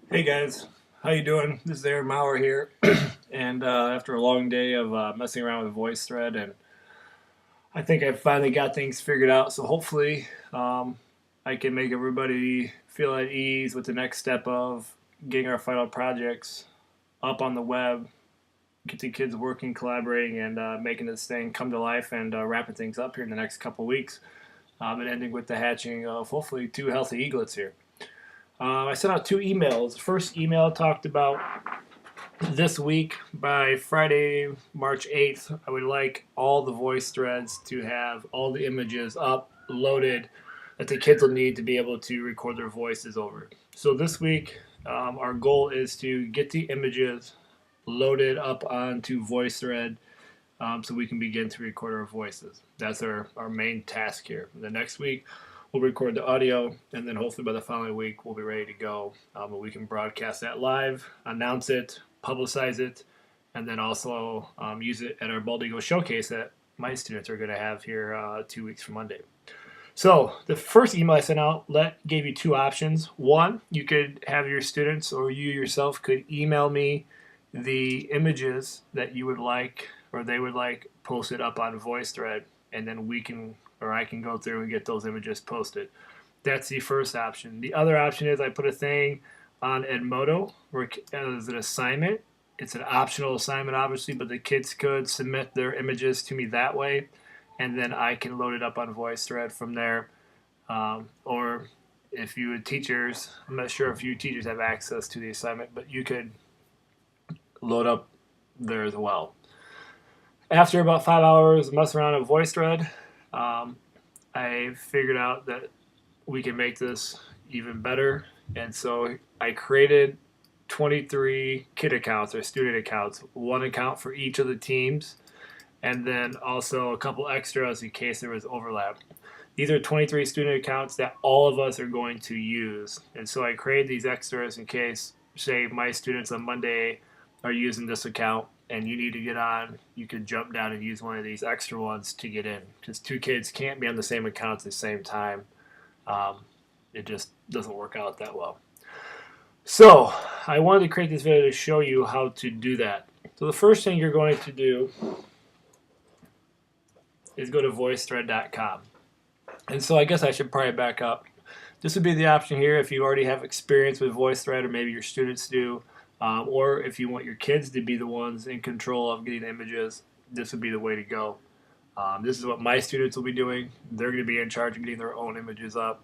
Hey guys, how you doing? This is Aaron Maurer here, and after a long day of messing around with Voicethread, and I think I finally got things figured out. So hopefully, I can make everybody feel at ease with the next step of getting our final projects up on the web, get the kids working, collaborating, and making this thing come to life, and wrapping things up here in the next couple of weeks, and ending with the hatching of hopefully two healthy eaglets here. I sent out two emails. The first email talked about this week by Friday, March 8th, I would like all the voice threads to have all the images uploaded that the kids will need to be able to record their voices over. So this week, our goal is to get the images loaded up onto VoiceThread so we can begin to record our voices. That's our main task here. The next week, we'll record the audio, and then hopefully by the following week, we'll be ready to go. And we can broadcast that live, announce it, publicize it, and then also use it at our Bald Eagle showcase that my students are going to have here 2 weeks from Monday. So the first email I sent out gave you two options. One, you could have your students or you yourself could email me the images that you would like or they would like posted up on VoiceThread, and then we can or I can go through and get those images posted. That's the first option. The other option is I put a thing on Edmodo where as an assignment. It's an optional assignment, obviously, but the kids could submit their images to me that way, and then I can load it up on VoiceThread from there. Or if you teachers, I'm not sure if you teachers have access to the assignment, but you could load up there as well. After about 5 hours messing around with VoiceThread, I figured out that we can make this even better. And so I created 23 kid accounts or student accounts, one account for each of the teams, and then also a couple extras in case there was overlap. These are 23 student accounts that all of us are going to use. And so I created these extras in case, say, my students on Monday are using this account and you need to get on, you could jump down and use one of these extra ones to get in. Because two kids can't be on the same account at the same time. Um, it just doesn't work out that well. So I wanted to create this video to show you how to do that. So the first thing you're going to do is go to voicethread.com. And so I guess I should probably back up. This would be the option here if you already have experience with VoiceThread, or maybe your students do, or if you want your kids to be the ones in control of getting the images, this would be the way to go. This is what my students will be doing. They're going to be in charge of getting their own images up,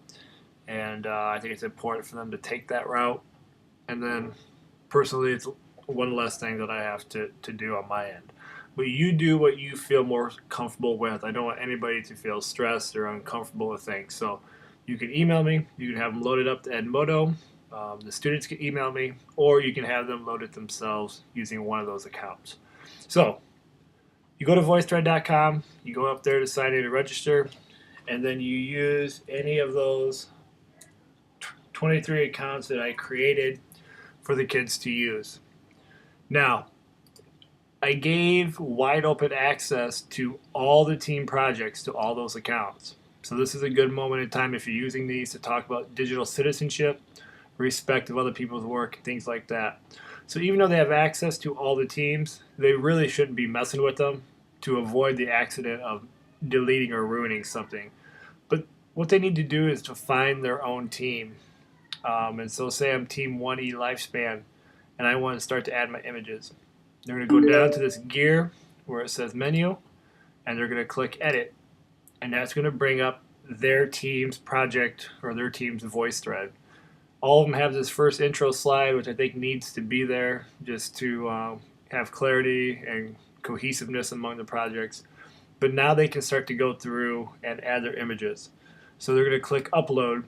and I think it's important for them to take that route. And then, personally, it's one less thing that I have to do on my end. But you do what you feel more comfortable with. I don't want anybody to feel stressed or uncomfortable with things. So you can email me. You can have them loaded up to Edmodo. The students can email me, or you can have them load it themselves using one of those accounts. So you go to voicethread.com. You go up there to sign in and register, and then you use any of those 23 accounts that I created for the kids to use. Now, I gave wide open access to all the team projects to all those accounts. So this is a good moment in time if you're using these to talk about digital citizenship, respect of other people's work, things like that. So even though they have access to all the teams, they really shouldn't be messing with them to avoid the accident of deleting or ruining something. But what they need to do is to find their own team. And so say I'm team 1E lifespan and I want to start to add my images. They're going to go down to this gear where it says menu, and they're going to click edit, and that's going to bring up their team's project or their team's voice thread. All of them have this first intro slide, which I think needs to be there just to have clarity and cohesiveness among the projects. But now they can start to go through and add their images. So they're going to click upload,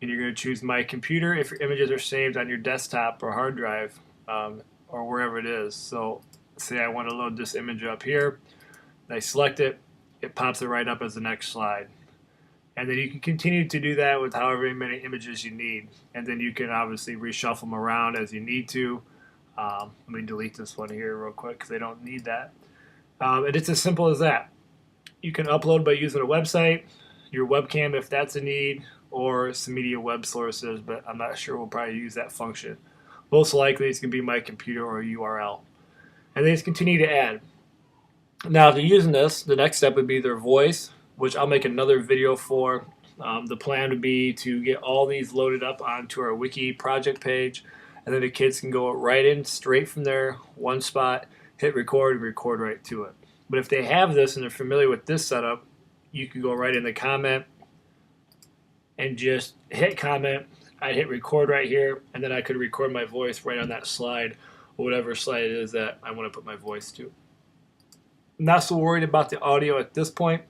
and you're going to choose my computer if your images are saved on your desktop or hard drive. Or wherever it is. So say I want to load this image up here. I select it. It pops it right up as the next slide. And then you can continue to do that with however many images you need. And then you can obviously reshuffle them around as you need to. Let me delete this one here real quick because I don't need that. And it's as simple as that. You can upload by using a website, your webcam if that's a need, or some media web sources, but I'm not sure we'll probably use that function. Most likely it's going to be my computer or a URL. And they just continue to add. Now, if you're using this, the next step would be their voice, which I'll make another video for. The plan would be to get all these loaded up onto our wiki project page, and then the kids can go right in straight from there, one spot, hit record, and record right to it. But if they have this and they're familiar with this setup, you could go right in the comment and just hit comment. I'd hit record right here, and then I could record my voice right on that slide, or whatever slide it is that I want to put my voice to. I'm not so worried about the audio at this point,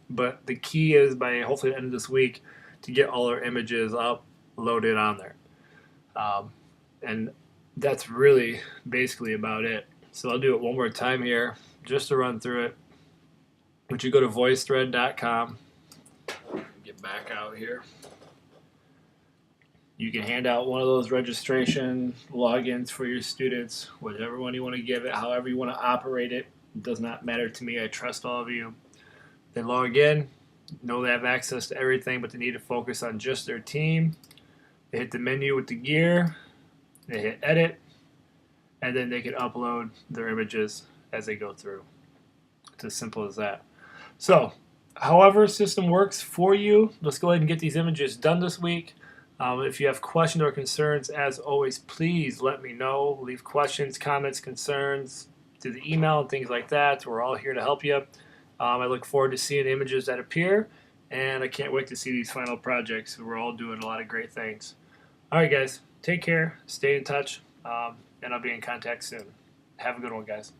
but the key is by hopefully the end of this week to get all our images uploaded on there. And that's really basically about it. So I'll do it one more time here just to run through it. But you go to voicethread.com, get back out here. You can hand out one of those registration logins for your students, whatever one you want to give it, however you want to operate it. It does not matter to me. I trust all of you. They log in, know they have access to everything, but they need to focus on just their team. They hit the menu with the gear, they hit edit, and then they can upload their images as they go through. It's as simple as that. So, however system works for you, let's go ahead and get these images done this week. If you have questions or concerns, as always, please let me know. Leave questions, comments, concerns through the email and things like that. We're all here to help you. I look forward to seeing the images that appear, and I can't wait to see these final projects. We're all doing a lot of great things. All right, guys, take care, stay in touch, and I'll be in contact soon. Have a good one, guys.